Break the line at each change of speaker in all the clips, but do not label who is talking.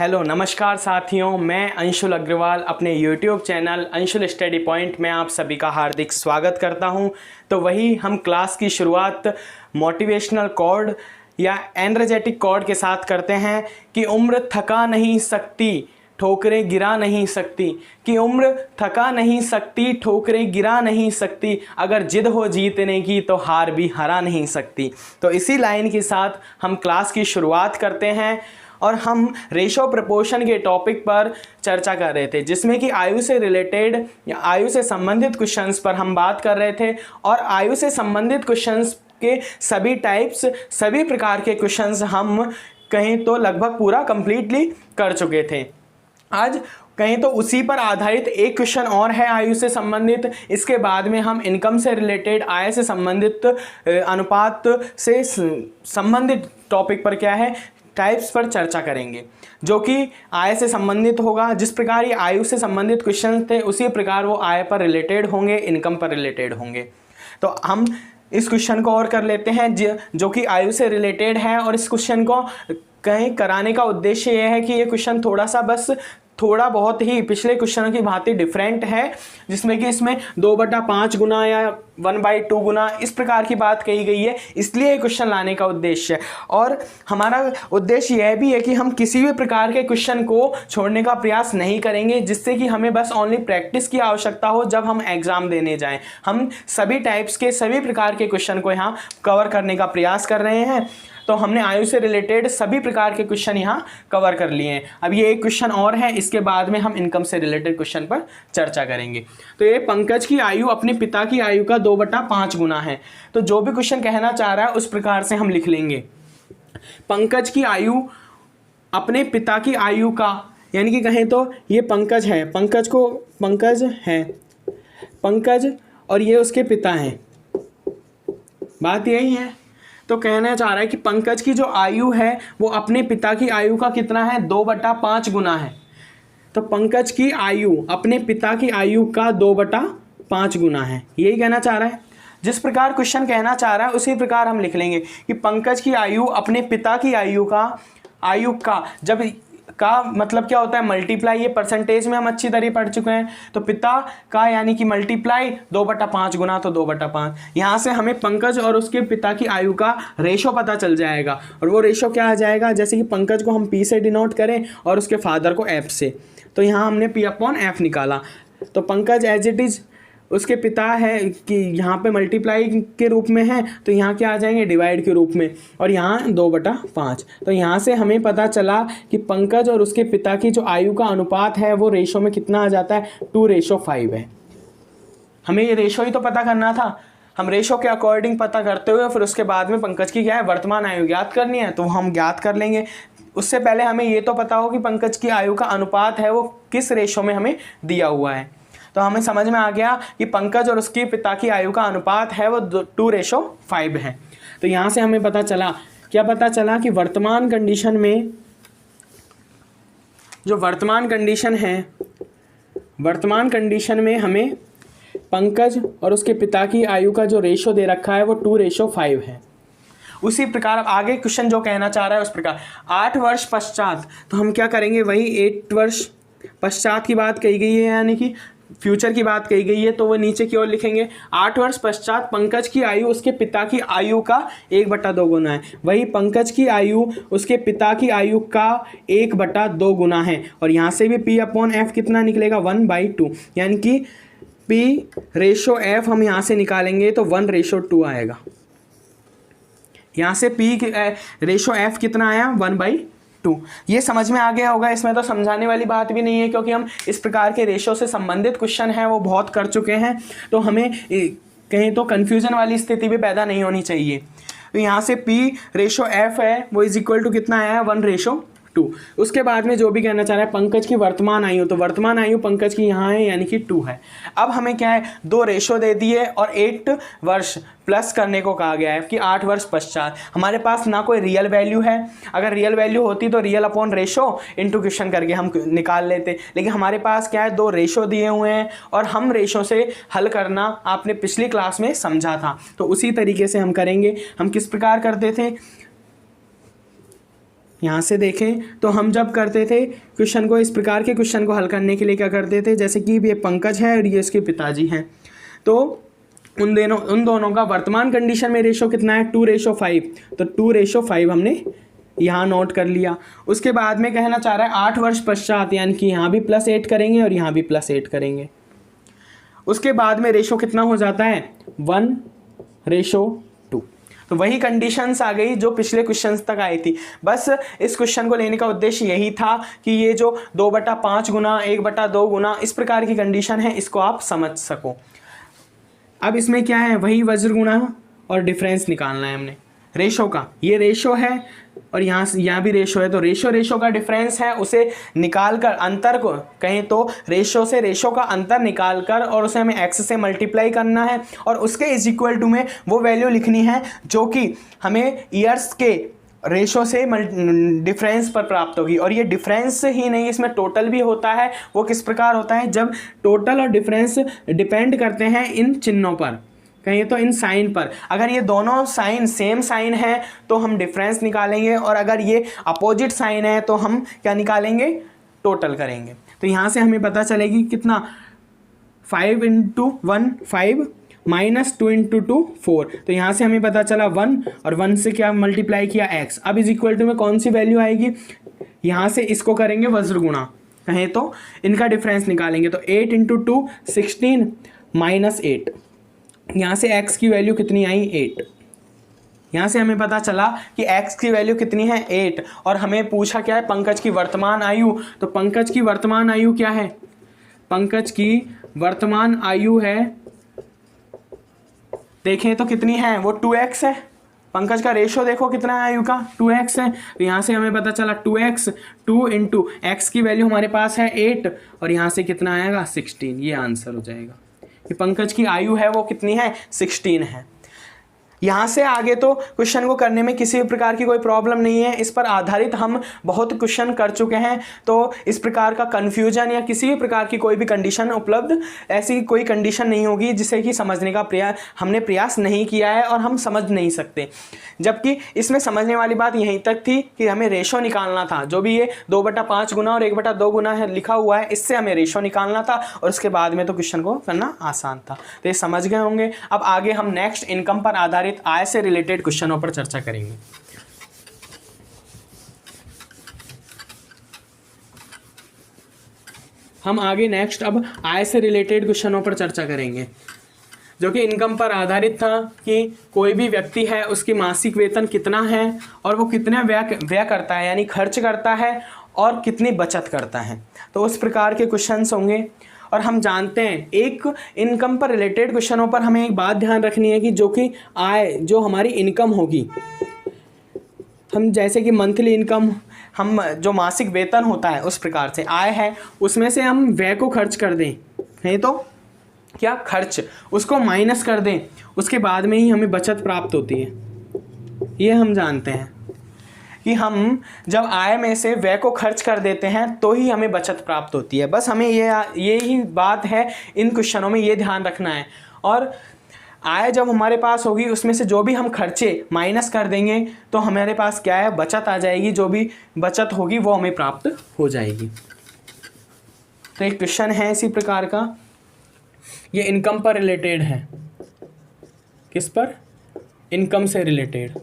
Hello नमस्कार साथियों, मैं अंशुल अग्रवाल अपने YouTube channel Anshul study point में आप सभी का हार्दिक स्वागत करता हूं। तो वही हम क्लास की शुरुआत मोटिवेशनल कोड या एनर्जेटिक कोड के साथ करते हैं कि उम्र थका नहीं सकती, ठोकरें गिरा नहीं सकती। कि उम्र थका नहीं सकती, ठोकरें गिरा नहीं सकती, अगर जिद हो जीतने की तो हार भी हरा नहीं सकती। तो इसी लाइन के साथ हम क्लास की शुरुआत करते हैं और हम रेशो प्रपोर्शन के टॉपिक पर चर्चा कर रहे थे, जिसमें कि आयु से रिलेटेड या आयु से संबंधित क्वेश्चंस पर हम बात कर रहे थे। और आयु से संबंधित क्वेश्चंस के सभी टाइप्स, सभी प्रकार के क्वेश्चंस हम कहीं तो लगभग पूरा कंप्लीटली कर चुके थे। आज कहीं तो उसी पर आधारित एक क्वेश्चन और है आयु से संबंधित। इसके बाद में हम इनकम से रिलेटेड, आय से संबंधित, अनुपात से संबंधित टॉपिक पर क्या है टाइप्स पर चर्चा करेंगे, जो कि आय से संबंधित होगा। जिस प्रकार ये आयु से संबंधित क्वेश्चन थे उसी प्रकार वो आय पर रिलेटेड होंगे, इनकम पर रिलेटेड होंगे। तो हम इस क्वेश्चन को और कर लेते हैं जो कि आयु से रिलेटेड है। और इस क्वेश्चन को कहीं कराने का उद्देश्य ये है कि ये क्वेश्चन थोड़ा बहुत ही पिछले क्वेश्चनों की भांति डिफरेंट है, जिसमें कि इसमें 2/5 गुना या 1/2 गुना इस प्रकार की बात कही गई है, इसलिए ये क्वेश्चन लाने का उद्देश्य है। और हमारा उद्देश्य यह भी है कि हम किसी भी प्रकार के क्वेश्चन को छोड़ने का प्रयास नहीं करेंगे, जिससे कि हमें बस ओनली प्रैक्टिस की आवश्यकता हो जब हम एग्जाम देने जाएं। हम सभी टाइप्स के, सभी प्रकार के क्वेश्चन को यहाँ कवर करने का प्रयास कर रहे हैं। तो हमने आयु से रिलेटेड सभी प्रकार के क्वेश्चन यहाँ कवर कर लिए हैं। अब ये एक क्वेश्चन और है, इसके बाद में हम इनकम से रिलेटेड क्वेश्चन पर चर्चा करेंगे। तो ये पंकज की आयु अपने पिता की आयु का 2/5 गुना है। तो जो भी क्वेश्चन कहना चाह रहा है उस प्रकार से हम लिख लेंगे। पंकज की आयु अपने पिता की आयु का, यानी कि कहें तो ये पंकज है, पंकज और ये उसके पिता हैं, बात यही है। तो कहना चाह रहा है कि पंकज की जो आयु है वो अपने पिता की आयु का कितना है, 2/5 गुना है। तो पंकज की आयु अपने पिता की आयु का 2/5 गुना है, यही कहना चाह रहा है। जिस प्रकार क्वेश्चन कहना चाह रहा है उसी प्रकार हम लिख लेंगे कि पंकज की आयु अपने पिता की आयु का जब का मतलब क्या होता है, मल्टीप्लाई। ये परसेंटेज में हम अच्छी तरह पढ़ चुके हैं। तो पिता का यानी कि मल्टीप्लाई 2/5 गुना, तो 2/5। यहाँ से हमें पंकज और उसके पिता की आयु का रेशो पता चल जाएगा। और वो रेशो क्या आ जाएगा, जैसे कि पंकज को हम P से डिनोट करें और उसके फादर को F से। तो यहाँ हमने P/F निकाला। तो पंकज एज इट इज उसके पिता है कि यहाँ पे मल्टीप्लाई के रूप में है, तो यहाँ क्या आ जाएंगे, डिवाइड के रूप में, और यहाँ 2/5। तो यहाँ से हमें पता चला कि पंकज और उसके पिता की जो आयु का अनुपात है वो रेशो में कितना आ जाता है, 2:5 है। हमें ये रेशो ही तो पता करना था। हम रेशो के अकॉर्डिंग पता करते हुए फिर उसके बाद में पंकज की क्या है, वर्तमान आयु ज्ञात करनी है, तो हम ज्ञात कर लेंगे। उससे पहले हमें ये तो पता हो कि पंकज की आयु का अनुपात है वो किस रेशो में हमें दिया हुआ है। तो हमें समझ में आ गया कि पंकज और उसके पिता की आयु का अनुपात है वो 2:5 है। तो यहाँ से हमें पता चला, क्या पता चला कि वर्तमान कंडीशन में जो वर्तमान कंडीशन में हमें पंकज और उसके पिता की आयु का जो रेशो दे रखा है वो 2:5 है। उसी प्रकार अब आगे क्वेश्चन जो कहना चाह रहा है उस प्रकार 8 वर्ष पश्चात, तो हम क्या करेंगे, वही 8 वर्ष पश्चात की बात कही गई है, यानी कि फ्यूचर की बात कही गई है, तो वो नीचे की ओर लिखेंगे 8 वर्ष पश्चात पंकज की आयु उसके पिता की आयु का 1/2 गुना है। वही पंकज की आयु उसके पिता की आयु का 1/2 गुना है। और यहाँ से भी P/F कितना निकलेगा, 1/2, यानी कि P/F हम यहाँ से निकालेंगे तो 1:2 आएगा। यहाँ से P/F कितना आया, 1/2। ये समझ में आ गया होगा। इसमें तो समझाने वाली बात भी नहीं है, क्योंकि हम इस प्रकार के रेशो से संबंधित क्वेश्चन हैं वो बहुत कर चुके हैं। तो हमें कहीं तो कन्फ्यूजन वाली स्थिति भी पैदा नहीं होनी चाहिए। तो यहाँ से P/F है वो इज इक्वल टू कितना आया है, 1:2। उसके बाद में जो भी कहना चाह रहा है पंकज की वर्तमान आयु, तो वर्तमान आयु पंकज की यहाँ है यानी कि 2 है। अब हमें क्या है, 2 रेशो दे दिए और 8 वर्ष प्लस करने को कहा गया है कि 8 वर्ष पश्चात। हमारे पास ना कोई रियल वैल्यू है, अगर रियल वैल्यू होती तो real upon ratio into question करके हम निकाल लेते, लेकिन हमारे पास क्या है, 2 रेशो दिए हुए हैं और हम रेशो से हल करना आपने पिछली क्लास में समझा था। तो उसी तरीके से हम करेंगे। हम किस प्रकार करते थे, यहाँ से देखें तो हम जब करते थे क्वेश्चन को, इस प्रकार के क्वेश्चन को हल करने के लिए क्या करते थे, जैसे कि ये पंकज है और ये उसके पिताजी हैं, तो उन दोनों का वर्तमान कंडीशन में रेशो कितना है 2:5, तो 2:5 हमने यहाँ नोट कर लिया। उसके बाद में कहना चाह रहा है 8 वर्ष पश्चात, यानी कि यहाँ भी +8 करेंगे और यहाँ भी +8 करेंगे। उसके बाद में रेशो कितना हो जाता है 1:2। तो वही कंडीशंस आ गई जो पिछले क्वेश्चंस तक आई थी। बस इस क्वेश्चन को लेने का उद्देश्य यही था कि ये जो 2/5 गुना 1/2 गुना इस प्रकार की कंडीशन है, इसको आप समझ सको। अब इसमें क्या है, वही वज्र गुणा और डिफरेंस निकालना है हमने रेशो का। ये रेशो है और यहाँ भी रेशो है, तो रेशो का डिफरेंस है, उसे निकाल कर अंतर को कहें तो रेशो से रेशो का अंतर निकाल कर और उसे हमें x से मल्टीप्लाई करना है और उसके इज इक्वल टू में वो वैल्यू लिखनी है जो कि हमें ईयर्स के रेशो से डिफरेंस पर प्राप्त होगी। और ये डिफरेंस ही नहीं, इसमें टोटल भी होता है। वो किस प्रकार होता है, जब टोटल और डिफरेंस डिपेंड करते हैं इन चिन्हों पर, कहिए तो इन साइन पर। अगर ये दोनों साइन सेम साइन है तो हम डिफरेंस निकालेंगे, और अगर ये अपोजिट साइन है तो हम क्या निकालेंगे, टोटल करेंगे। तो यहाँ से हमें पता चलेगी कितना 5 × 1 5 -2 × 2 4। तो यहाँ से हमें पता चला 1 और 1 से क्या मल्टीप्लाई किया x। अब इज इक्वल टू में कौन सी वैल्यू आएगी, यहाँ से इसको करेंगे वज्र गुणा, कहें तो इनका डिफरेंस निकालेंगे। तो 8 × 2 16 -8, यहाँ से x की वैल्यू कितनी आई 8। यहाँ से हमें पता चला कि x की वैल्यू कितनी है 8, और हमें पूछा क्या है पंकज की वर्तमान आयु। तो पंकज की वर्तमान आयु क्या है, पंकज की वर्तमान आयु है, देखें तो कितनी है, वो 2x है। पंकज का रेशो देखो कितना है आयु का, 2x है। तो यहाँ से हमें पता चला 2x 2 × x की वैल्यू हमारे पास है 8 और यहाँ से कितना आएगा 16। ये आंसर हो जाएगा कि पंकज की आयु है वो कितनी है 16 है। यहाँ से आगे तो क्वेश्चन को करने में किसी भी प्रकार की कोई प्रॉब्लम नहीं है। इस पर आधारित हम बहुत क्वेश्चन कर चुके हैं, तो इस प्रकार का कन्फ्यूजन या किसी भी प्रकार की कोई भी कंडीशन उपलब्ध, ऐसी कोई कंडीशन नहीं होगी जिसे कि समझने का हमने प्रयास नहीं किया है और हम समझ नहीं सकते। जबकि इसमें समझने वाली बात यहीं तक थी कि हमें रेशो निकालना था, जो भी ये 2/5 गुना और 1/2 गुना है लिखा हुआ है, इससे हमें रेशो निकालना था और उसके बाद में तो क्वेश्चन को करना आसान था। तो ये समझ गए होंगे। अब आगे हम नेक्स्ट इनकम पर आधारित आय से रिलेटेड क्वेश्चनों पर चर्चा करेंगे। हम आगे नेक्स्ट अब आय से रिलेटेड क्वेश्चनों पर चर्चा करेंगे, जो कि इनकम पर आधारित था कि कोई भी व्यक्ति है उसकी मासिक वेतन कितना है और वो कितना व्यय करता है, यानी खर्च करता है, और कितनी बचत करता है। तो उस प्रकार के क्वेश्चंस होंगे। और हम जानते हैं एक इनकम पर रिलेटेड क्वेश्चनों पर हमें एक बात ध्यान रखनी है कि जो कि आय, जो हमारी इनकम होगी, हम जैसे कि मंथली इनकम, हम जो मासिक वेतन होता है उस प्रकार से आय है, उसमें से हम व्यय को खर्च कर दें, नहीं तो क्या खर्च उसको माइनस कर दें, उसके बाद में ही हमें बचत प्राप्त होती है। ये हम जानते हैं कि हम जब आय में से व्यय को खर्च कर देते हैं तो ही हमें बचत प्राप्त होती है। बस हमें ये ही बात है, इन क्वेश्चनों में ये ध्यान रखना है। और आय जब हमारे पास होगी उसमें से जो भी हम खर्चे माइनस कर देंगे तो हमारे पास क्या है, बचत आ जाएगी। जो भी बचत होगी वो हमें प्राप्त हो जाएगी। तो एक क्वेश्चन है इसी प्रकार का, ये इनकम पर रिलेटेड है। किस पर, इनकम से रिलेटेड,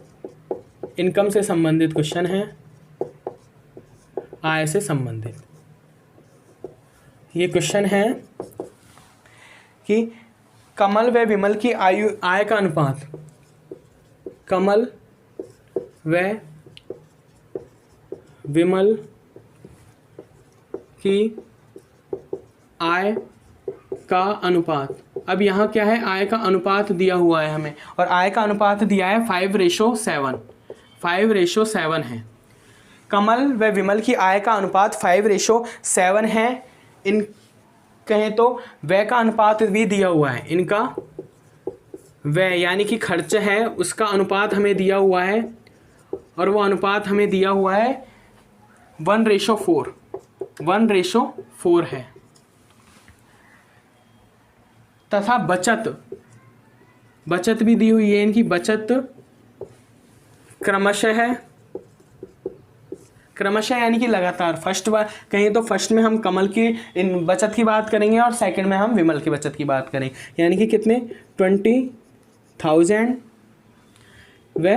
इनकम से संबंधित क्वेश्चन है, आय से संबंधित। ये क्वेश्चन है कि कमल व विमल की आय का अनुपात, कमल व विमल की आय का अनुपात। अब यहाँ क्या है, आय का अनुपात दिया हुआ है हमें, और आय का अनुपात दिया है 5:7, 5:7 है। कमल व विमल की आय का अनुपात 5:7 है। इन कहें तो व्यय का अनुपात भी दिया हुआ है, इनका व्यय यानी कि खर्च है उसका अनुपात हमें दिया हुआ है, और वो अनुपात हमें दिया हुआ है 1:4, 1:4 है। तथा बचत भी दी हुई है, इनकी बचत क्रमशः क्रमशः यानी कि लगातार। फर्स्ट बार कहें तो फर्स्ट में हम कमल की इन बचत की बात करेंगे और सेकंड में हम विमल की बचत की बात करेंगे, यानी कि कितने 20,000 व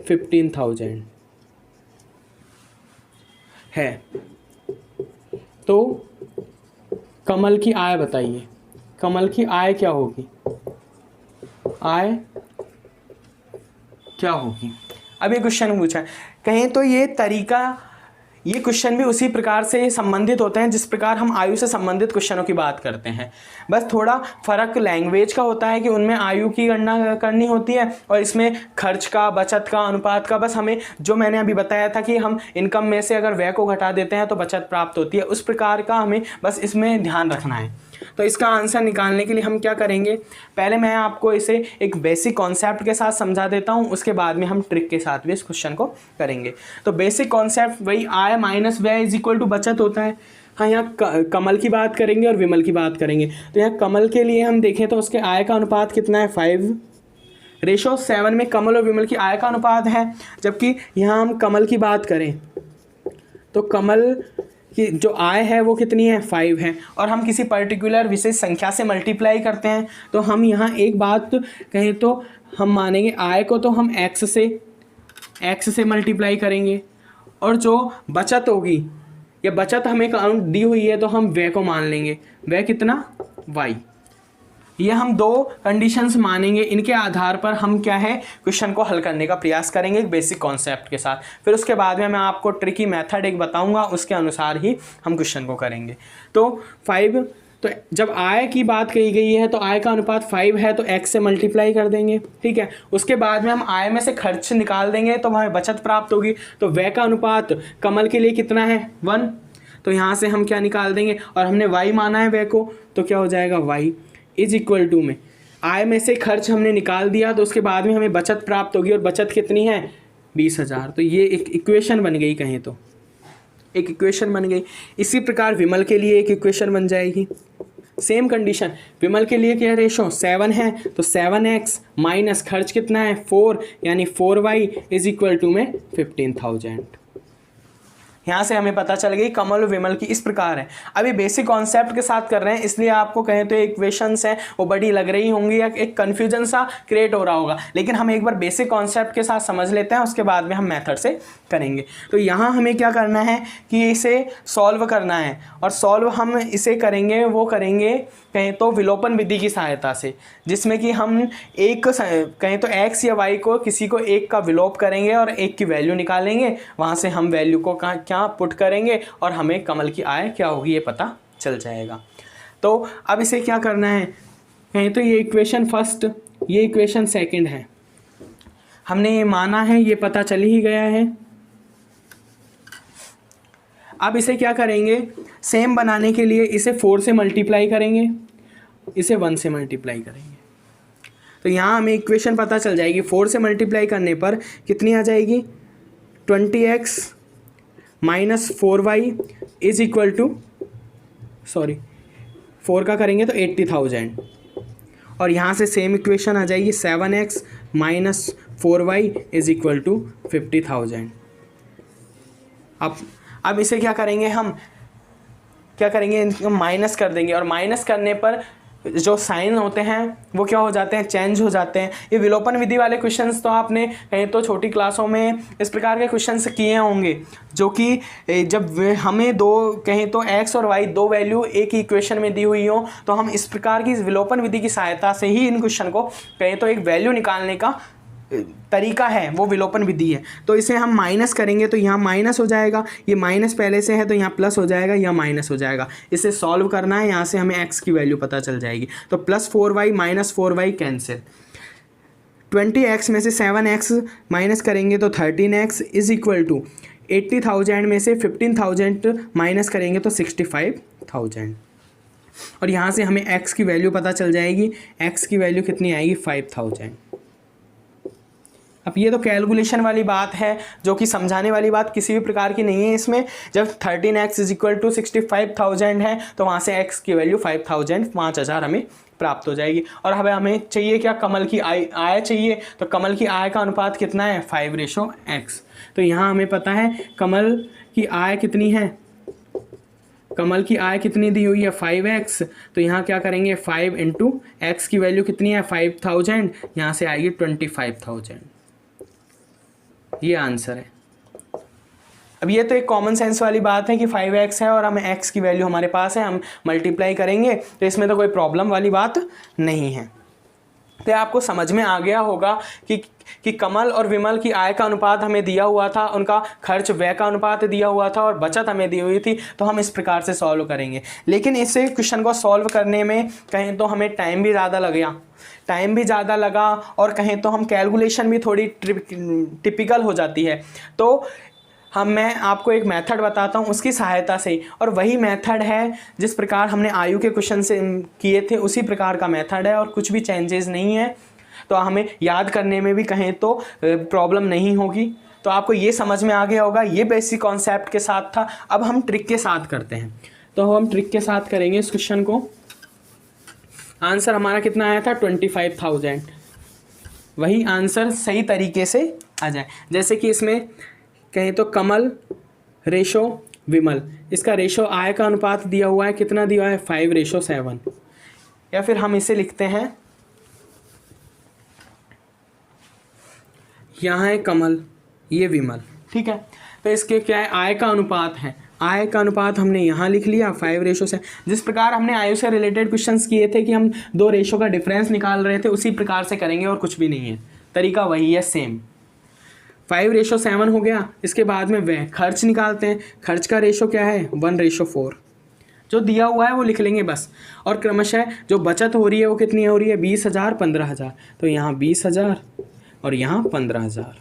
15,000 है। तो कमल की आय बताइए, कमल की आय क्या होगी, आय क्या होगी। अब ये क्वेश्चन पूछा है, कहें तो ये तरीका, ये क्वेश्चन भी उसी प्रकार से संबंधित होते हैं जिस प्रकार हम आयु से संबंधित क्वेश्चनों की बात करते हैं। बस थोड़ा फर्क लैंग्वेज का होता है कि उनमें आयु की गणना करनी होती है और इसमें खर्च का, बचत का, अनुपात का। बस हमें जो मैंने अभी बताया था कि हम इनकम में से अगर व्यय को घटा देते हैं तो बचत प्राप्त होती है, उस प्रकार का हमें बस इसमें ध्यान रखना है। तो इसका आंसर निकालने के लिए हम क्या करेंगे, पहले मैं आपको इसे एक बेसिक कॉन्सेप्ट के साथ समझा देता हूं, उसके बाद में हम ट्रिक के साथ भी इस क्वेश्चन को करेंगे। तो बेसिक कॉन्सेप्ट वही आय माइनस व्यय इज इक्वल टू बचत होता है। हाँ, यहाँ कमल की बात करेंगे और विमल की बात करेंगे। तो यहाँ कमल के लिए हम देखें तो उसके आय का अनुपात कितना है 5:7 में कमल और विमल की आय का अनुपात है। जबकि यहाँ हम कमल की बात करें तो कमल कि जो आय है वो कितनी है 5 है, और हम किसी पर्टिकुलर विशेष संख्या से मल्टीप्लाई करते हैं। तो हम यहाँ एक बात कहें तो हम मानेंगे आय को तो हम x से मल्टीप्लाई करेंगे, और जो बचत होगी या बचत हमें काउंट दी हुई है तो हम व्यय को मान लेंगे, व्यय कितना y। ये हम दो कंडीशंस मानेंगे, इनके आधार पर हम क्या है क्वेश्चन को हल करने का प्रयास करेंगे एक बेसिक कॉन्सेप्ट के साथ। फिर उसके बाद में मैं आपको ट्रिकी मेथड एक बताऊंगा, उसके अनुसार ही हम क्वेश्चन को करेंगे। तो 5, तो जब आय की बात कही गई है तो आय का अनुपात 5 है तो x से मल्टीप्लाई कर देंगे, ठीक है। उसके बाद में हम आय में से खर्च निकाल देंगे तो हमें बचत प्राप्त होगी। तो व्यय का अनुपात कमल के लिए कितना है 1, तो यहाँ से हम क्या निकाल देंगे, और हमने y माना है व्यय को, तो क्या हो जाएगा y इज इक्वल टू में आय में से खर्च हमने निकाल दिया तो उसके बाद में हमें बचत प्राप्त होगी, और बचत कितनी है 20,000। तो ये एक इक्वेशन बन गई, कहें तो एक इक्वेशन बन गई। इसी प्रकार विमल के लिए एक इक्वेशन बन जाएगी, सेम कंडीशन। विमल के लिए क्या रेशो 7 है, तो 7x माइनस खर्च कितना है 4, यानी 4y इज इक्वल टू में 15,000। यहाँ से हमें पता चल गई कमल और विमल की इस प्रकार है। अभी बेसिक कॉन्सेप्ट के साथ कर रहे हैं, इसलिए आपको कहें तो इक्वेशंस हैं वो बड़ी लग रही होंगी या एक कन्फ्यूजन सा क्रिएट हो रहा होगा, लेकिन हम एक बार बेसिक कॉन्सेप्ट के साथ समझ लेते हैं, उसके बाद में हम मेथड से करेंगे। तो यहाँ हमें क्या करना है कि इसे सॉल्व करना है, और सॉल्व हम इसे करेंगे वो करेंगे कहें तो विलोपन विधि की सहायता से, जिसमें कि हम एक कहें तो x या y को किसी को एक का विलोप करेंगे और एक की वैल्यू निकालेंगे, वहाँ से हम वैल्यू को क्या पुट करेंगे और हमें कमल की आय क्या होगी ये पता चल जाएगा। तो अब इसे क्या करना है, कहें तो ये इक्वेशन फर्स्ट, ये इक्वेशन सेकंड है, हमने ये माना है, ये पता चल ही गया है। अब इसे क्या करेंगे, सेम बनाने के लिए इसे 4 से मल्टीप्लाई करेंगे, इसे 1 से मल्टीप्लाई करेंगे। तो यहाँ हमें इक्वेशन पता चल जाएगी, 4 से मल्टीप्लाई करने पर कितनी आ जाएगी 20x minus 4y is equal to 4 का करेंगे तो 80,000, और यहाँ से सेम इक्वेशन आ जाएगी 7x minus 4y is equal to 50,000। अब इसे क्या करेंगे, हम क्या करेंगे इनको माइनस कर देंगे, और माइनस करने पर जो साइन होते हैं वो क्या हो जाते हैं चेंज हो जाते हैं। ये विलोपन विधि वाले क्वेश्चंस तो आपने कहें तो छोटी क्लासों में इस प्रकार के क्वेश्चंस किए होंगे, जो कि जब हमें दो कहें तो x और y दो वैल्यू एक ही इक्वेशन में दी हुई हो तो हम इस प्रकार की विलोपन विधि की सहायता से ही इन क्वेश्चन को कहें तो एक वैल्यू निकालने का तरीका है, वो विलोपन विधि है। तो इसे हम माइनस करेंगे तो यहाँ माइनस हो जाएगा, ये माइनस पहले से है तो यहाँ प्लस हो जाएगा, यहाँ माइनस हो जाएगा। इसे सॉल्व करना है, यहाँ से हमें x की वैल्यू पता चल जाएगी। तो plus 4y minus 4y cancel, 20x में से 7x माइनस करेंगे तो 13x इज इक्वल टू 80,000 में से 15,000 माइनस करेंगे तो 65,000, और यहाँ से हमें x की वैल्यू पता चल जाएगी, x की वैल्यू कितनी आएगी 5,000। अब ये तो कैलकुलेशन वाली बात है, जो कि समझाने वाली बात किसी भी प्रकार की नहीं है इसमें। जब 13x इज इक्वल टू 65,000 है तो वहाँ से x की वैल्यू 5,000 हमें प्राप्त हो जाएगी। और हमें चाहिए क्या, कमल की आय चाहिए। तो कमल की आय का अनुपात कितना है, 5:x। तो यहाँ हमें पता है कमल की आय कितनी है, कमल की आय कितनी दी हुई है 5x। तो यहाँ क्या करेंगे 5 × x की वैल्यू कितनी है 5000, यहाँ से आएगी 25,000। ये आंसर है। अब ये तो एक कॉमन सेंस वाली बात है कि 5x है और हमें x की वैल्यू हमारे पास है, हम मल्टीप्लाई करेंगे, तो इसमें तो कोई प्रॉब्लम वाली बात नहीं है। तो आपको समझ में आ गया होगा कि कमल और विमल की आय का अनुपात हमें दिया हुआ था, उनका खर्च व्यय का अनुपात दिया हुआ था और बचत हमें दी हुई थी। तो हम इस प्रकार से सॉल्व करेंगे, लेकिन इसे क्वेश्चन को सॉल्व करने में कहें तो हमें टाइम भी ज़्यादा लगा और कहें तो हम कैलकुलेशन भी थोड़ी टिपिकल हो जाती है। तो मैं आपको एक मेथड बताता हूँ उसकी सहायता से, और वही मेथड है जिस प्रकार हमने आयु के क्वेश्चन से किए थे, उसी प्रकार का मेथड है और कुछ भी चेंजेस नहीं है। तो हमें याद करने में भी कहें तो प्रॉब्लम नहीं होगी। तो आपको ये समझ में आ गया होगा, ये बेसिक कॉन्सेप्ट के साथ था। अब हम ट्रिक के साथ करते हैं। तो हम ट्रिक के साथ करेंगे इस क्वेश्चन को। आंसर हमारा कितना आया था 25,000। वही आंसर सही तरीके से आ जाए। जैसे कि इसमें कहें तो कमल रेशो विमल, इसका रेशो आय का अनुपात दिया हुआ है, कितना दिया हुआ है 5:7। या फिर हम इसे लिखते हैं, यहाँ है कमल, ये विमल, ठीक है। तो इसके क्या है, आय का अनुपात है, आय का अनुपात हमने यहाँ लिख लिया 5:7। जिस प्रकार हमने आयु से रिलेटेड क्वेश्चंस किए थे कि हम दो रेशो का डिफरेंस निकाल रहे थे, उसी प्रकार से करेंगे और कुछ भी नहीं है, तरीका वही है सेम। 5:7 हो गया। इसके बाद में वह खर्च निकालते हैं। खर्च का रेशो क्या है 1:4। जो दिया हुआ है वो लिख लेंगे बस। और क्रमशः जो बचत हो रही है वो कितनी हो रही है 20,000 15,000। तो यहाँ 20,000 और यहाँ 15,000।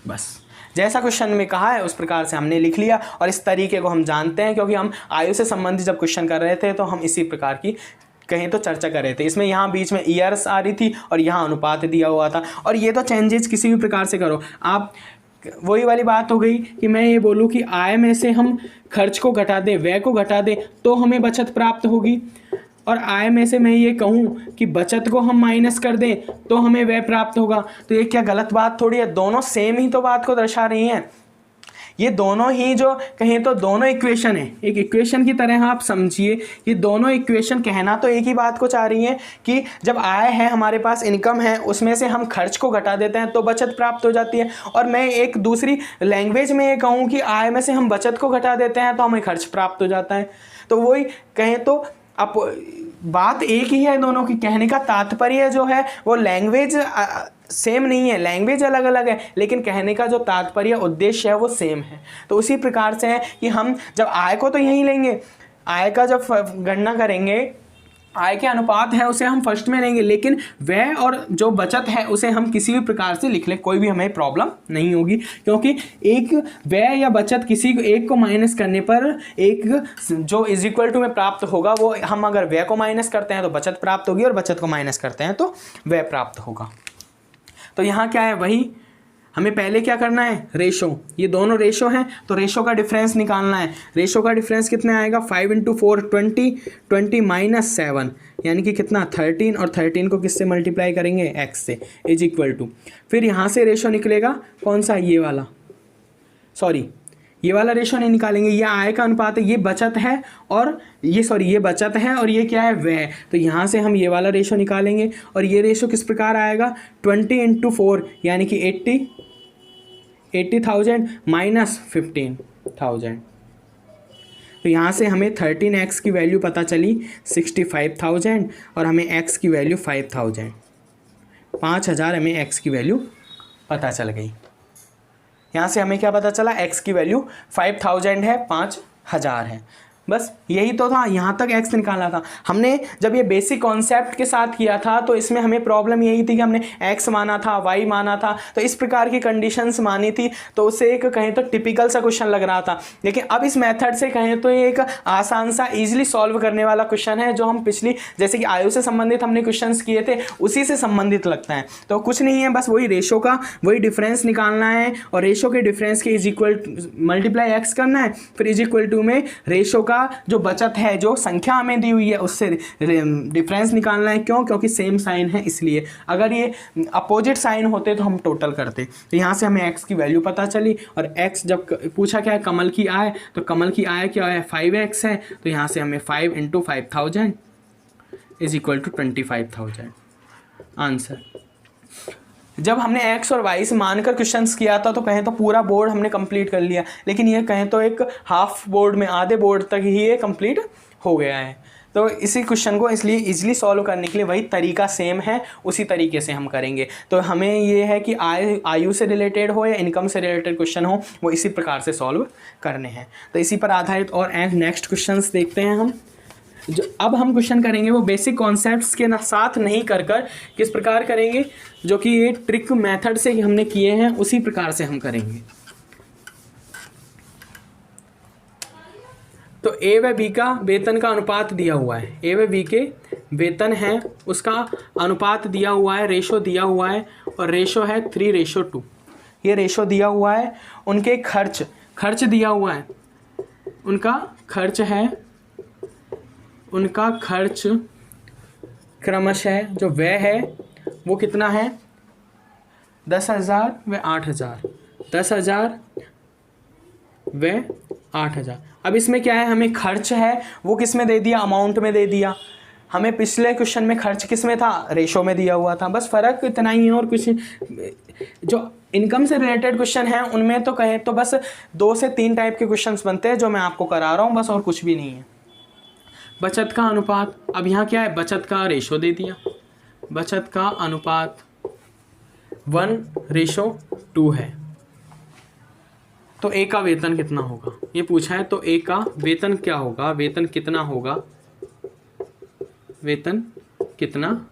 बस जैसा क्वेश्चन में कहा है उस प्रकार से हमने लिख लिया। और इस तरीके को हम जानते हैं क्योंकि हम आयु से संबंधित जब क्वेश्चन कर रहे थे तो हम इसी प्रकार की कहीं तो चर्चा कर रहे थे। इसमें यहाँ बीच में ईयर्स आ रही थी और यहाँ अनुपात दिया हुआ था। और ये तो चेंजेस किसी भी प्रकार से करो आप, वही वाली बात हो गई कि मैं ये बोलूँ कि आय में से हम खर्च को घटा दें, व्यय को घटा दें तो हमें बचत प्राप्त होगी, और आय में से मैं ये कहूँ कि बचत को हम माइनस कर दें तो हमें व्यय प्राप्त होगा। तो ये क्या गलत बात थोड़ी है, दोनों सेम ही तो बात को दर्शा रही हैं। ये दोनों ही जो कहें तो दोनों इक्वेशन है, एक इक्वेशन की तरह आप समझिए। ये दोनों इक्वेशन कहना तो एक ही बात को चाह रही हैं कि जब आय है हमारे पास, इनकम है, उसमें से हम खर्च को घटा देते हैं तो बचत प्राप्त हो जाती है। और मैं एक दूसरी लैंग्वेज में ये कहूँ कि आय में से हम बचत को घटा देते हैं तो हमें खर्च प्राप्त हो जाता है। तो वही कहें तो अब बात एक ही है दोनों की, कहने का तात्पर्य जो है वो लैंग्वेज सेम नहीं है, लैंग्वेज अलग अलग है, लेकिन कहने का जो तात्पर्य उद्देश्य है वो सेम है। तो उसी प्रकार से है कि हम जब आय को तो यहीं लेंगे, आय का जब गणना करेंगे, आय के अनुपात है उसे हम फर्स्ट में लेंगे, लेकिन व्यय और जो बचत है उसे हम किसी भी प्रकार से लिख लें, कोई भी हमें प्रॉब्लम नहीं होगी। क्योंकि एक व्यय या बचत किसी एक को माइनस करने पर एक जो इज इक्वल टू में प्राप्त होगा, वो हम अगर व्यय को माइनस करते हैं तो बचत प्राप्त होगी और बचत को माइनस करते हैं तो व्यय प्राप्त होगा। तो यहाँ क्या है, वही हमें पहले क्या करना है, रेशो, ये दोनों रेशो हैं तो रेशो का डिफरेंस निकालना है। रेशो का डिफरेंस कितना आएगा 5 × 4 20, 20 - 7 यानी कि कितना 13, और 13 को किससे मल्टीप्लाई करेंगे x से, इज इक्वल टू, फिर यहाँ से रेशो निकलेगा कौन सा, ये वाला, सॉरी ये वाला रेशो नहीं निकालेंगे, ये आय का अनुपात है, ये बचत है और ये सॉरी ये बचत है और ये क्या है व्यय। तो यहाँ से हम ये वाला रेशो निकालेंगे और ये रेशो किस प्रकार आएगा 20 × 4 यानी कि 80,000 माइनस 15,000। तो यहाँ से हमें 13x की वैल्यू पता चली 65,000 और हमें x की वैल्यू 5,000, 5,000 हमें x की वैल्यू पता चल गई। यहाँ से हमें क्या पता चला, x की वैल्यू 5,000 है, 5,000 है, बस यही तो था, यहाँ तक x निकालना था। हमने जब ये बेसिक कॉन्सेप्ट के साथ किया था तो इसमें हमें प्रॉब्लम यही थी कि हमने x माना था, y माना था, तो इस प्रकार की कंडीशंस मानी थी, तो उससे एक कहें तो टिपिकल सा क्वेश्चन लग रहा था। लेकिन अब इस मेथड से कहें तो ये एक आसान सा ईजिली सॉल्व करने वाला क्वेश्चन है, जो हम पिछली जैसे कि आयु से संबंधित हमने क्वेश्चन किए थे उसी से संबंधित लगता है। तो कुछ नहीं है, बस वही रेशो का वही डिफरेंस निकालना है और रेशो के डिफरेंस के इज इक्वल मल्टीप्लाई x करना है, फिर इज इक्वल टू में रेशो का का जो बचत है, जो संख्या हमें दी हुई है उससे डिफरेंस निकालना है। क्यों? क्योंकि सेम साइन है इसलिए। अगर ये अपोजिट साइन होते तो हम टोटल करते। तो यहाँ से हमें x की वैल्यू पता चली, और x जब पूछा क्या है कमल की आय, तो कमल की आय क्या है 5x है, तो यहाँ से हमें 5 × 5000 इज इक्वल टू 25,000 आंसर। जब हमने x और y से मानकर क्वेश्चंस किया था तो कहें तो पूरा बोर्ड हमने कंप्लीट कर लिया, लेकिन ये कहें तो एक हाफ बोर्ड में, आधे बोर्ड तक ही ये कंप्लीट हो गया है। तो इसी क्वेश्चन को इसलिए इजीली सॉल्व करने के लिए वही तरीका सेम है, उसी तरीके से हम करेंगे। तो हमें ये है कि आयु से रिलेटेड हो या इनकम से रिलेटेड क्वेश्चन हो, वो इसी प्रकार से सॉल्व करने हैं। तो इसी पर आधारित और नेक्स्ट क्वेश्चंस देखते हैं हम। जो अब हम क्वेश्चन करेंगे वो बेसिक कॉन्सेप्ट्स के साथ नहीं कर किस प्रकार करेंगे, जो कि ये ट्रिक मेथड से हमने किए हैं उसी प्रकार से हम करेंगे। तो ए व बी का वेतन का अनुपात दिया हुआ है, ए व बी के वेतन है उसका अनुपात दिया हुआ है, रेशो दिया हुआ है, और रेशो है 3:2। ये रेशो दिया हुआ है। उनके खर्च दिया हुआ है, उनका खर्च क्रमशः जो व्यय है वो कितना है 10,000 व 8,000, 10,000 व 8,000। अब इसमें क्या है, हमें खर्च है वो किस में दे दिया, अमाउंट में दे दिया। हमें पिछले क्वेश्चन में खर्च किस में था, रेशो में दिया हुआ था। बस फ़र्क इतना ही है। और कुछ जो इनकम से रिलेटेड क्वेश्चन हैं उनमें तो कहें तो बस 2 से 3 टाइप के क्वेश्चंस बनते हैं जो मैं आपको करा रहा हूँ, बस और कुछ भी नहीं है। बचत का अनुपात, अब यहाँ क्या है, बचत का रेशो दे दिया, बचत का अनुपात 1:2 है। तो ए का वेतन कितना होगा ये पूछा है, तो ए का वेतन क्या होगा, वेतन कितना होगा, वेतन कितना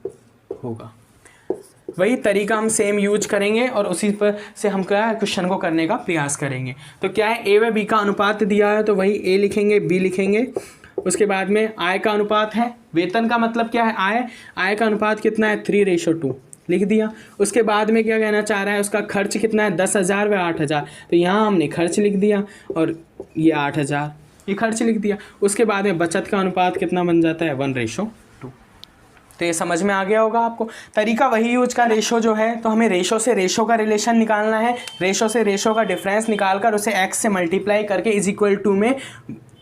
होगा। वही तरीका हम सेम यूज करेंगे और उसी पर से हम क्या क्वेश्चन को करने का प्रयास करेंगे। तो क्या है, ए व बी का अनुपात दिया है तो वही ए लिखेंगे, बी लिखेंगे। उसके बाद में आय का अनुपात है, वेतन का मतलब क्या है, आय का अनुपात कितना है 3:2 लिख दिया। उसके बाद में क्या कहना चाह रहा है, उसका खर्च कितना है 10,000 व 8,000, तो यहाँ हमने खर्च लिख दिया और ये 8,000 ये खर्च लिख दिया। उसके बाद में बचत का अनुपात कितना बन जाता है 1:2। तो ये समझ में आ गया होगा आपको। तरीका वही यूज का, रेशो जो है तो हमें रेशो से रेशो का रिलेशन निकालना है, रेशो से रेशो का डिफरेंस निकालकर उसे x से मल्टीप्लाई करके इज इक्वल टू में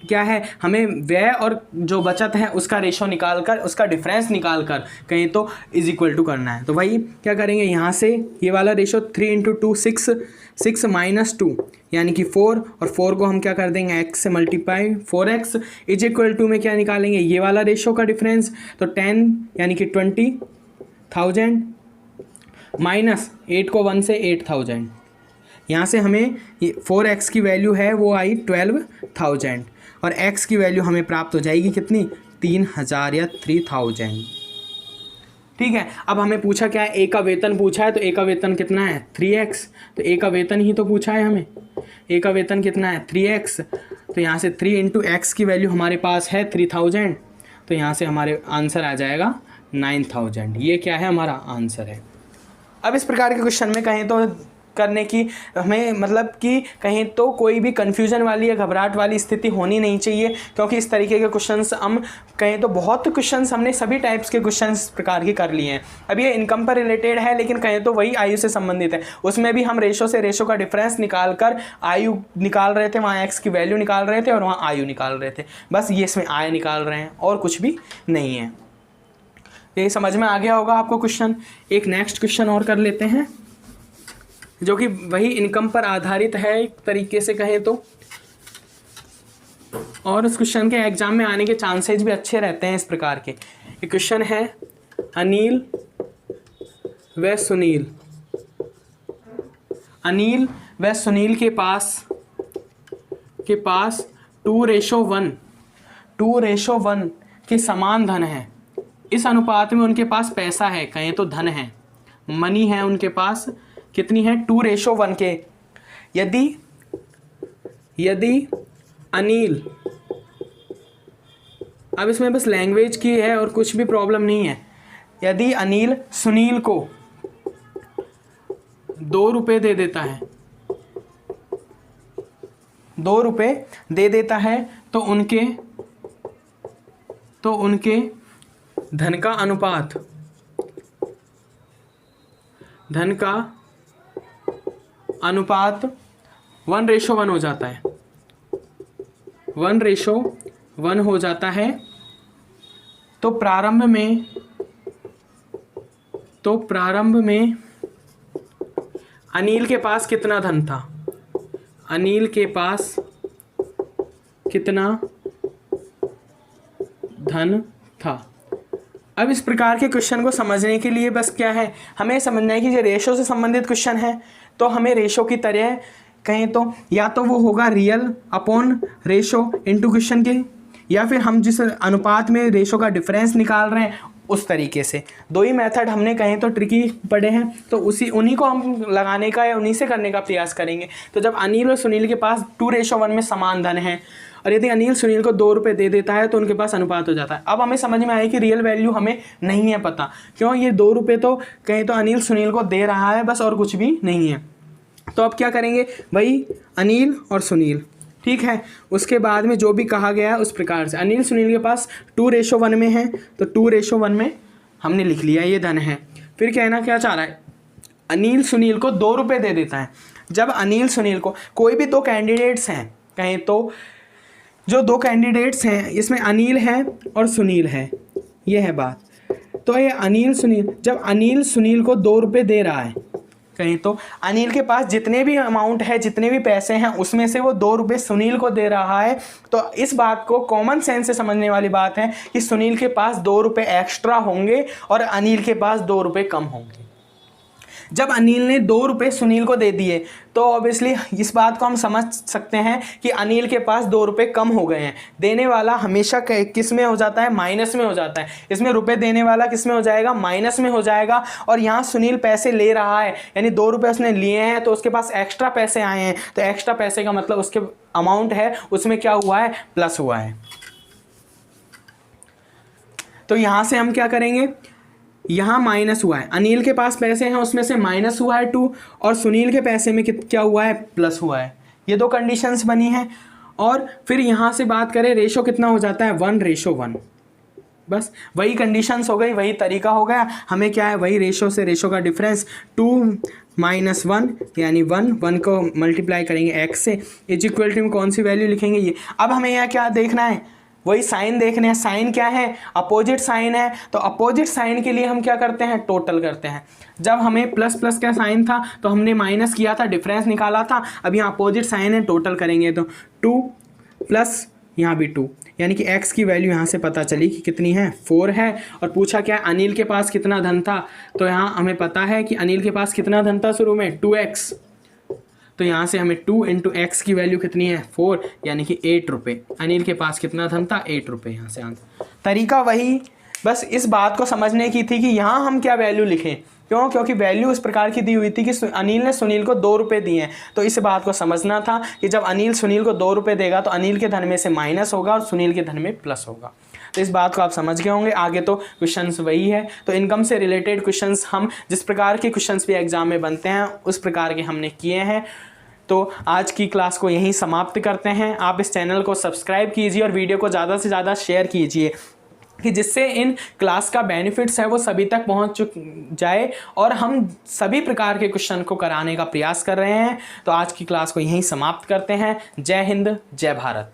क्या है, हमें व्यय और जो बचत है उसका रेशो निकालकर उसका डिफरेंस निकालकर कहीं तो इज इक्वल टू करना है। तो वही क्या करेंगे, यहाँ से ये वाला रेशो 3 × 2 6 माइनस 2 यानी कि 4, और 4 को हम क्या कर देंगे x से multiply, 4x is equal to में क्या निकालेंगे, ये वाला रेशो का डिफरेंस, तो 10 यानी कि 20,000 माइनस 8 को 1 से 8,000। यहाँ से हमें 4x की वैल्यू है वो आई 12,000 और x की वैल्यू हमें प्राप्त हो जाएगी कितनी, 3,000 या 3,000। ठीक है। अब हमें पूछा क्या है, ए का वेतन पूछा है, तो ए का वेतन कितना है 3x, तो ए का वेतन ही तो पूछा है हमें, ए का वेतन कितना है 3x, तो यहाँ से 3 × x की वैल्यू हमारे पास है 3,000, तो यहाँ से हमारे आंसर आ जाएगा 9,000। ये क्या है, हमारा आंसर है। अब इस प्रकार के क्वेश्चन में कहें तो करने की हमें मतलब कि कहीं तो कोई भी कन्फ्यूजन वाली या घबराहट वाली स्थिति होनी नहीं चाहिए, क्योंकि इस तरीके के क्वेश्चंस हम कहें तो बहुत क्वेश्चंस हमने सभी टाइप्स के क्वेश्चंस प्रकार के कर लिए हैं। अब ये इनकम पर रिलेटेड है, लेकिन कहें तो वही आयु से संबंधित है। उसमें भी हम रेशो से रेशो का डिफरेंस निकाल कर आयु निकाल रहे थे, वहाँ एक्स की वैल्यू निकाल रहे थे और वहाँ आयु निकाल रहे थे। बस ये इसमें आय निकाल रहे हैं और कुछ भी नहीं है। ये समझ में आ गया होगा आपको क्वेश्चन। एक नेक्स्ट क्वेश्चन और कर लेते हैं जो कि वही इनकम पर आधारित है एक तरीके से कहें तो, और उस क्वेश्चन के एग्जाम में आने के चांसेस भी अच्छे रहते हैं इस प्रकार के। एक क्वेश्चन है, अनिल व सुनील, अनिल व सुनील के पास 2:1 के समान धन है। इस अनुपात में उनके पास पैसा है, कहें तो धन है, मनी है उनके पास, कितनी है 2:1 के। यदि अनिल, अब इसमें बस लैंग्वेज की है और कुछ भी प्रॉब्लम नहीं है। यदि अनिल सुनील को 2 रुपये दे देता है, 2 रुपये दे देता है, तो उनके तो उनके धन का अनुपात 1:1 हो जाता है, 1:1 हो जाता है। तो प्रारंभ में अनिल के पास कितना धन था? अनिल के पास कितना धन था? अब इस प्रकार के क्वेश्चन को समझने के लिए बस क्या है, हमें समझना है कि ये रेशो से संबंधित क्वेश्चन है, तो हमें रेशो की तरह कहें तो या तो वो होगा real upon ratio into question के, या फिर हम जिस अनुपात में रेशो का डिफरेंस निकाल रहे हैं उस तरीके से। दो ही मेथड हमने कहें तो ट्रिकी पढ़े हैं, तो उन्हीं को हम लगाने का या उन्हीं से करने का प्रयास करेंगे। तो जब अनिल और सुनील के पास 2:1 में समान धन है, और यदि अनिल सुनील को 2 रुपये दे देता है तो उनके पास अनुपात हो जाता है। अब हमें समझ में आया कि रियल वैल्यू हमें नहीं है पता, क्यों? ये 2 रुपये तो कहें तो अनिल सुनील को दे रहा है बस, और कुछ भी नहीं है। तो अब क्या करेंगे भाई, अनिल और सुनील, ठीक है। उसके बाद में जो भी कहा गया है उस प्रकार से अनिल सुनील के पास 2:1 में है, तो 2:1 में हमने लिख लिया ये धन है। फिर कहना क्या चाह रहा है, अनिल सुनील को 2 रुपये दे देता है। जब अनिल सुनील को कोई भी 2 कैंडिडेट्स हैं, कहें तो जो 2 कैंडिडेट्स हैं इसमें अनिल है और सुनील है, ये है बात। तो ये अनिल सुनील, जब अनिल सुनील को 2 रुपये दे रहा है, कहीं तो अनिल के पास जितने भी अमाउंट है, जितने भी पैसे हैं, उसमें से वो 2 रुपये सुनील को दे रहा है। तो इस बात को कॉमन सेंस से समझने वाली बात है कि सुनील के पास 2 रुपये एक्स्ट्रा होंगे और अनिल के पास 2 रुपये कम होंगे। जब अनिल ने 2 रुपये सुनील को दे दिए तो ऑब्वियसली इस बात को हम समझ सकते हैं कि अनिल के पास 2 रुपये कम हो गए हैं। देने वाला हमेशा किस में हो जाता है? माइनस में हो जाता है। इसमें रुपये देने वाला किस में हो जाएगा? माइनस में हो जाएगा। और यहाँ सुनील पैसे ले रहा है, यानी 2 रुपये उसने लिए हैं तो उसके पास एक्स्ट्रा पैसे आए हैं, तो एक्स्ट्रा पैसे का मतलब उसके अमाउंट है उसमें क्या हुआ है? प्लस हुआ है। तो यहाँ से हम क्या करेंगे, यहाँ माइनस हुआ है, अनिल के पास पैसे हैं उसमें से माइनस हुआ है 2, और सुनील के पैसे में क्या हुआ है? प्लस हुआ है। ये 2 कंडीशंस बनी हैं। और फिर यहाँ से बात करें, रेशो कितना हो जाता है? 1:1। बस वही कंडीशंस हो गई, वही तरीका हो गया। हमें क्या है, वही रेशो से रेशो का डिफरेंस 2 - 1 यानी 1 को मल्टीप्लाई करेंगे x से, इज इक्वल टू में कौन सी वैल्यू लिखेंगे ये। अब हमें यहाँ क्या देखना है, वही साइन देखने हैं। साइन क्या है? अपोजिट साइन है। तो अपोजिट साइन के लिए हम क्या करते हैं? टोटल करते हैं। जब हमें प्लस प्लस का साइन था तो हमने माइनस किया था, डिफरेंस निकाला था। अब यहाँ अपोजिट साइन है, टोटल करेंगे तो 2 प्लस यहाँ भी 2, यानी कि x की वैल्यू यहाँ से पता चली कि कितनी है? 4 है। और पूछा क्या, अनिल के पास कितना धन था? तो यहाँ हमें पता है कि अनिल के पास कितना धन था शुरू में? 2x। तो यहाँ से हमें 2 × x की वैल्यू कितनी है? 4, यानी कि 8 रुपये। अनिल के पास कितना धन था? 8 रुपये। यहाँ से आंसर। तरीका वही, बस इस बात को समझने की थी कि यहाँ हम क्या वैल्यू लिखें। क्यों? क्योंकि वैल्यू इस प्रकार की दी हुई थी कि अनिल ने सुनील को 2 रुपये दिए हैं, तो इस बात को समझना था कि जब अनिल सुनील को 2 रुपये देगा तो अनिल के धन में से माइनस होगा और सुनील के धन में प्लस होगा। तो इस बात को आप समझ गए होंगे। आगे तो क्वेश्चंस वही है। तो इनकम से रिलेटेड क्वेश्चंस हम जिस प्रकार के क्वेश्चंस भी एग्जाम में बनते हैं उस प्रकार के हमने किए हैं। तो आज की क्लास को यहीं समाप्त करते हैं। आप इस चैनल को सब्सक्राइब कीजिए और वीडियो को ज़्यादा से ज़्यादा शेयर कीजिए कि जिससे इन क्लास का बेनिफिट्स है वो सभी तक पहुंच जाए, और हम सभी प्रकार के क्वेश्चन को कराने का प्रयास कर रहे हैं। तो आज की क्लास को यहीं समाप्त करते हैं। जय हिंद, जय भारत।